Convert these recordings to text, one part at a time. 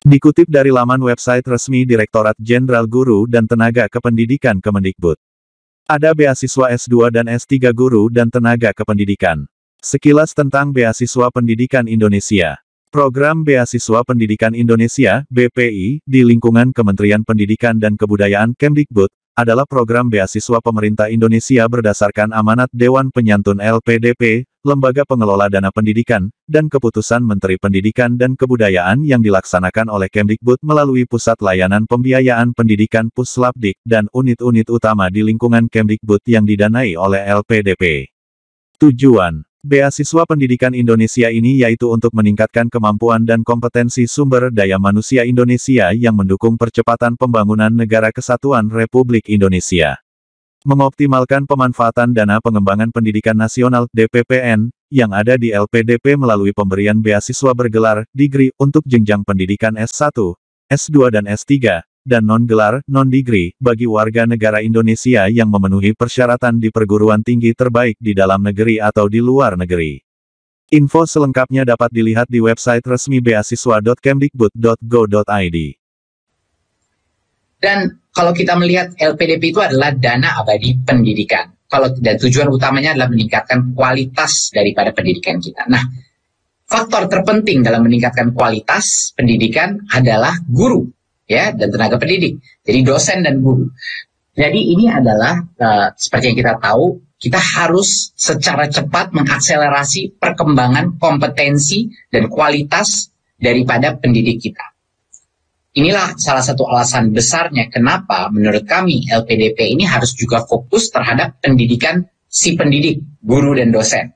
Dikutip dari laman website resmi Direktorat Jenderal Guru dan Tenaga Kependidikan Kemendikbud. Ada beasiswa S2 dan S3 Guru dan Tenaga Kependidikan. Sekilas tentang Beasiswa Pendidikan Indonesia. Program Beasiswa Pendidikan Indonesia, BPI, di lingkungan Kementerian Pendidikan dan Kebudayaan Kemdikbud, adalah program beasiswa pemerintah Indonesia berdasarkan amanat Dewan Penyantun LPDP, Lembaga Pengelola Dana Pendidikan, dan keputusan Menteri Pendidikan dan Kebudayaan yang dilaksanakan oleh Kemdikbud melalui Pusat Layanan Pembiayaan Pendidikan Puslapdik dan unit-unit utama di lingkungan Kemdikbud yang didanai oleh LPDP. Tujuan beasiswa pendidikan Indonesia ini yaitu untuk meningkatkan kemampuan dan kompetensi sumber daya manusia Indonesia yang mendukung percepatan pembangunan Negara Kesatuan Republik Indonesia. Mengoptimalkan pemanfaatan dana pengembangan pendidikan nasional (DPPN) yang ada di LPDP melalui pemberian beasiswa bergelar degree untuk jenjang pendidikan S1, S2 dan S3, dan non-gelar, non-degree, bagi warga negara Indonesia yang memenuhi persyaratan di perguruan tinggi terbaik di dalam negeri atau di luar negeri. Info selengkapnya dapat dilihat di website resmi beasiswa.kemdikbud.go.id. Dan kalau kita melihat LPDP itu adalah dana abadi pendidikan. Dan tujuan utamanya adalah meningkatkan kualitas daripada pendidikan kita. Nah, faktor terpenting dalam meningkatkan kualitas pendidikan adalah guru, ya, dan tenaga pendidik. Jadi dosen dan guru. Jadi ini adalah seperti yang kita tahu, kita harus secara cepat mengakselerasi perkembangan kompetensi dan kualitas daripada pendidik kita. Inilah salah satu alasan besarnya kenapa menurut kami LPDP ini harus juga fokus terhadap pendidikan si pendidik, guru dan dosen.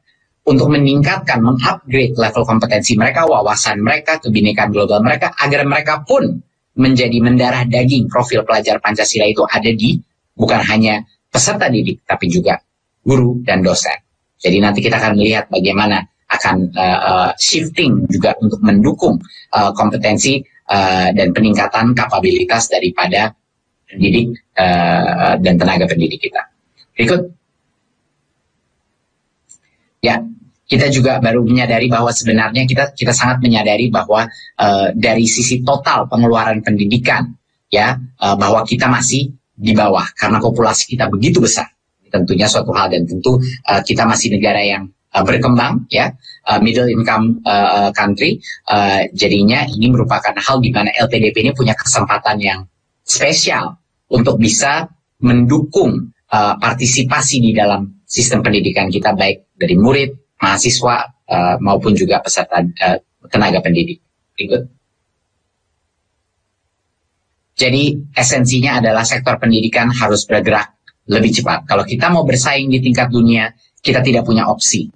Untuk meningkatkan, mengupgrade level kompetensi mereka, wawasan mereka, kebinekaan global mereka, agar mereka pun menjadi mendarah daging profil pelajar Pancasila itu ada di bukan hanya peserta didik, tapi juga guru dan dosen. Jadi nanti kita akan melihat bagaimana akan shifting juga untuk mendukung kompetensi dan peningkatan kapabilitas daripada pendidik dan tenaga pendidik kita. Berikut. Ya, kita juga baru menyadari bahwa sebenarnya kita sangat menyadari bahwa dari sisi total pengeluaran pendidikan, ya, bahwa kita masih di bawah karena populasi kita begitu besar. Tentunya suatu hal, dan tentu kita masih negara yang berkembang, ya, middle income country. Jadinya ini merupakan hal di mana LPDP ini punya kesempatan yang spesial untuk bisa mendukung partisipasi di dalam sistem pendidikan kita, baik dari murid, mahasiswa, maupun juga peserta tenaga pendidik. Berikut. Jadi esensinya adalah sektor pendidikan harus bergerak lebih cepat. Kalau kita mau bersaing di tingkat dunia, kita tidak punya opsi.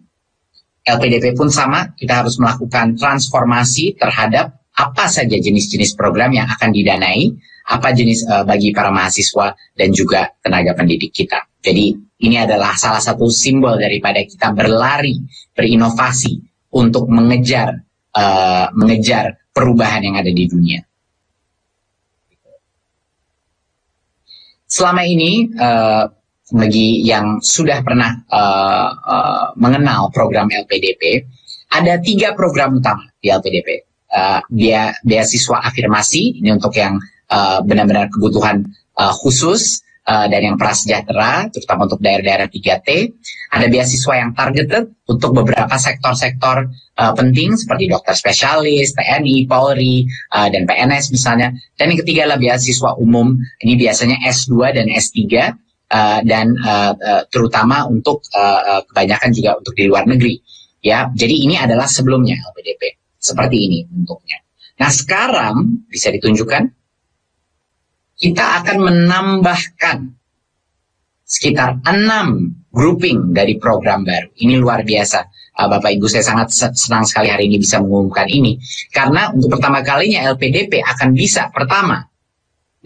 LPDP pun sama, kita harus melakukan transformasi terhadap apa saja jenis-jenis program yang akan didanai, apa jenis bagi para mahasiswa dan juga tenaga pendidik kita. Jadi ini adalah salah satu simbol daripada kita berlari, berinovasi untuk mengejar perubahan yang ada di dunia. Selama ini, bagi yang sudah pernah mengenal program LPDP, ada 3 program utama di LPDP. Beasiswa afirmasi, ini untuk yang benar-benar kebutuhan khusus, dan yang prasejahtera, terutama untuk daerah-daerah 3T. Ada beasiswa yang targeted untuk beberapa sektor-sektor penting seperti dokter spesialis, TNI, Polri, dan PNS misalnya. Dan yang ketiga adalah beasiswa umum, ini biasanya S2 dan S3, dan terutama untuk kebanyakan juga untuk di luar negeri. Ya, jadi ini adalah sebelumnya LPDP. Seperti ini bentuknya. Nah, sekarang bisa ditunjukkan. Kita akan menambahkan sekitar 6 grouping dari program baru. Ini luar biasa. Bapak Ibu, saya sangat senang sekali hari ini bisa mengumumkan ini. Karena untuk pertama kalinya LPDP akan bisa pertama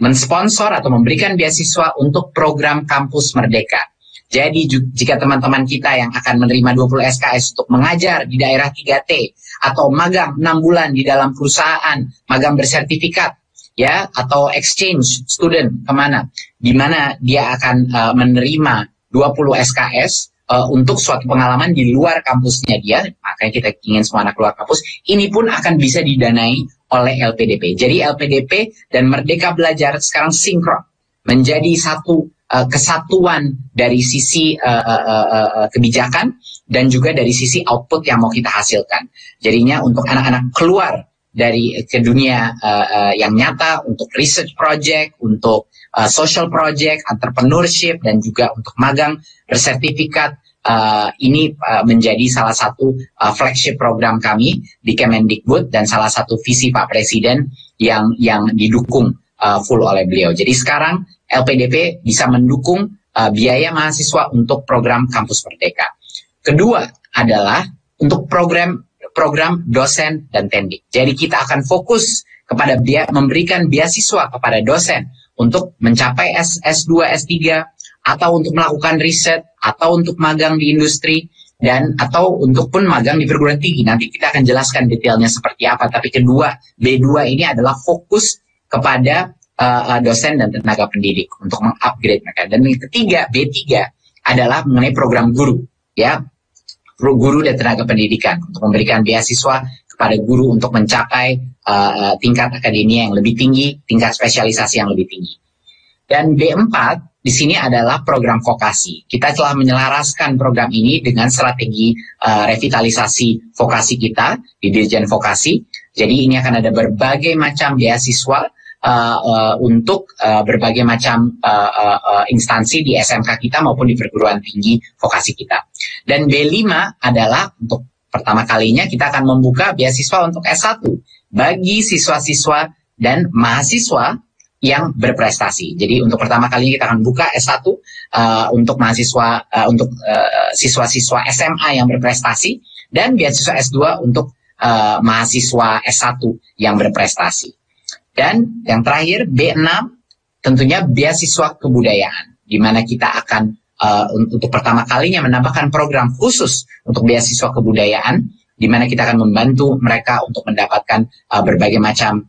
mensponsor atau memberikan beasiswa untuk program Kampus Merdeka. Jadi jika teman-teman kita yang akan menerima 20 SKS untuk mengajar di daerah 3T atau magang 6 bulan di dalam perusahaan, magang bersertifikat, ya, atau exchange student kemana, di mana dia akan menerima 20 SKS untuk suatu pengalaman di luar kampusnya dia, makanya kita ingin semua anak keluar kampus, ini pun akan bisa didanai oleh LPDP. Jadi LPDP dan Merdeka Belajar sekarang sinkron menjadi satu kesatuan dari sisi kebijakan dan juga dari sisi output yang mau kita hasilkan. Jadinya untuk anak-anak keluar dari ke dunia yang nyata, untuk research project, untuk social project, entrepreneurship, dan juga untuk magang bersertifikat, ini menjadi salah satu flagship program kami di Kemendikbud dan salah satu visi Pak Presiden yang didukung full oleh beliau. Jadi sekarang LPDP bisa mendukung biaya mahasiswa untuk program Kampus Merdeka. Kedua adalah untuk program dosen dan tendik. Jadi kita akan fokus kepada memberikan beasiswa kepada dosen untuk mencapai S2, S3, atau untuk melakukan riset, atau untuk magang di industri, dan atau untuk pun magang di perguruan tinggi. Nanti kita akan jelaskan detailnya seperti apa. Tapi kedua, B2 ini adalah fokus kepada dosen dan tenaga pendidik untuk mengupgrade mereka. Dan yang ketiga, B3 adalah mengenai program guru, ya, guru dan tenaga pendidikan untuk memberikan beasiswa kepada guru untuk mencapai tingkat akademia yang lebih tinggi, tingkat spesialisasi yang lebih tinggi. Dan B4 di sini adalah program vokasi. Kita telah menyelaraskan program ini dengan strategi revitalisasi vokasi kita di Dirjen Vokasi. Jadi ini akan ada berbagai macam beasiswa untuk berbagai macam instansi di SMK kita maupun di perguruan tinggi vokasi kita. Dan B5 adalah untuk pertama kalinya kita akan membuka beasiswa untuk S1 bagi siswa-siswa dan mahasiswa yang berprestasi. Jadi untuk pertama kalinya kita akan buka S1 untuk mahasiswa, untuk siswa-siswa SMA yang berprestasi, dan beasiswa S2 untuk mahasiswa S1 yang berprestasi. Dan yang terakhir B6 tentunya beasiswa kebudayaan, di mana kita akan untuk pertama kalinya menambahkan program khusus untuk beasiswa kebudayaan, di mana kita akan membantu mereka untuk mendapatkan berbagai macam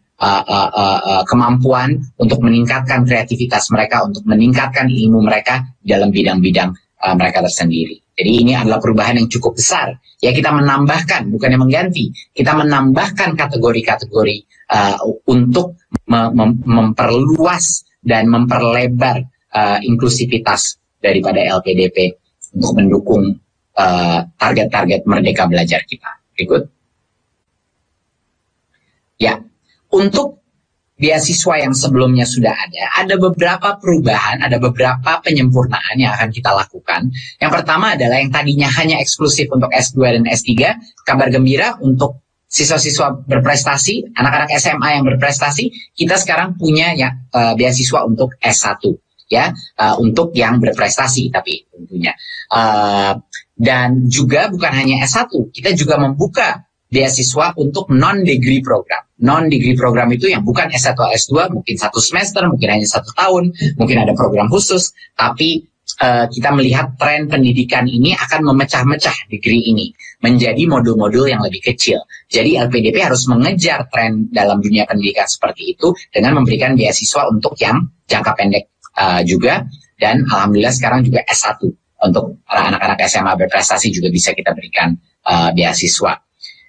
kemampuan untuk meningkatkan kreativitas mereka, untuk meningkatkan ilmu mereka dalam bidang-bidang mereka tersendiri. Jadi ini adalah perubahan yang cukup besar. Ya, kita menambahkan, bukannya mengganti, kita menambahkan kategori-kategori untuk memperluas dan memperlebar inklusivitas daripada LPDP untuk mendukung target-target Merdeka Belajar kita. Berikut. Ya, untuk beasiswa yang sebelumnya sudah ada beberapa perubahan, ada beberapa penyempurnaan yang akan kita lakukan. Yang pertama adalah yang tadinya hanya eksklusif untuk S2 dan S3, kabar gembira untuk siswa-siswa berprestasi, anak-anak SMA yang berprestasi, kita sekarang punya ya, beasiswa untuk S1, ya, untuk yang berprestasi tapi tentunya. Dan juga bukan hanya S1, kita juga membuka beasiswa untuk non-degree program. Non-degree program itu yang bukan S1 atau S2, mungkin 1 semester, mungkin hanya 1 tahun, mungkin ada program khusus, tapi kita melihat tren pendidikan ini akan memecah-mecah degree ini menjadi modul-modul yang lebih kecil. Jadi LPDP harus mengejar tren dalam dunia pendidikan seperti itu dengan memberikan beasiswa untuk yang jangka pendek juga, dan alhamdulillah sekarang juga S1 untuk anak-anak SMA berprestasi juga bisa kita berikan beasiswa.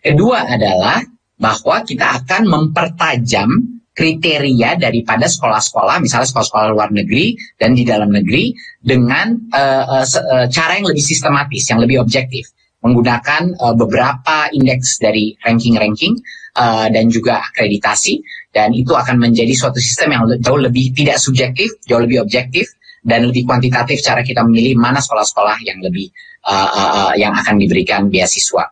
Kedua adalah bahwa kita akan mempertajam kriteria daripada sekolah-sekolah, misalnya sekolah-sekolah luar negeri dan di dalam negeri, dengan cara yang lebih sistematis, yang lebih objektif, menggunakan beberapa indeks dari ranking-ranking dan juga akreditasi, dan itu akan menjadi suatu sistem yang jauh lebih tidak subjektif, jauh lebih objektif, dan lebih kuantitatif cara kita memilih mana sekolah-sekolah yang lebih yang akan diberikan beasiswa.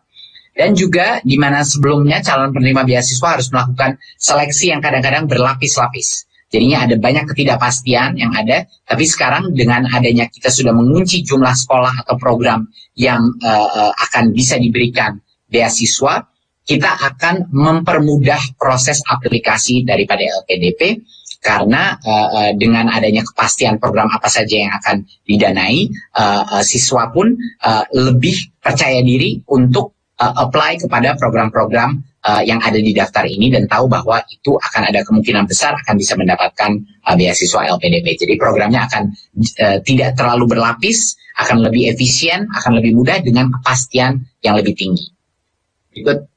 Dan juga di mana sebelumnya calon penerima beasiswa harus melakukan seleksi yang kadang-kadang berlapis-lapis. Jadinya ada banyak ketidakpastian yang ada, tapi sekarang dengan adanya kita sudah mengunci jumlah sekolah atau program yang akan bisa diberikan beasiswa, kita akan mempermudah proses aplikasi daripada LPDP, karena dengan adanya kepastian program apa saja yang akan didanai, siswa pun lebih percaya diri untuk apply kepada program-program yang ada di daftar ini dan tahu bahwa itu akan ada kemungkinan besar akan bisa mendapatkan beasiswa LPDP. Jadi programnya akan tidak terlalu berlapis, akan lebih efisien, akan lebih mudah dengan kepastian yang lebih tinggi. Berikut.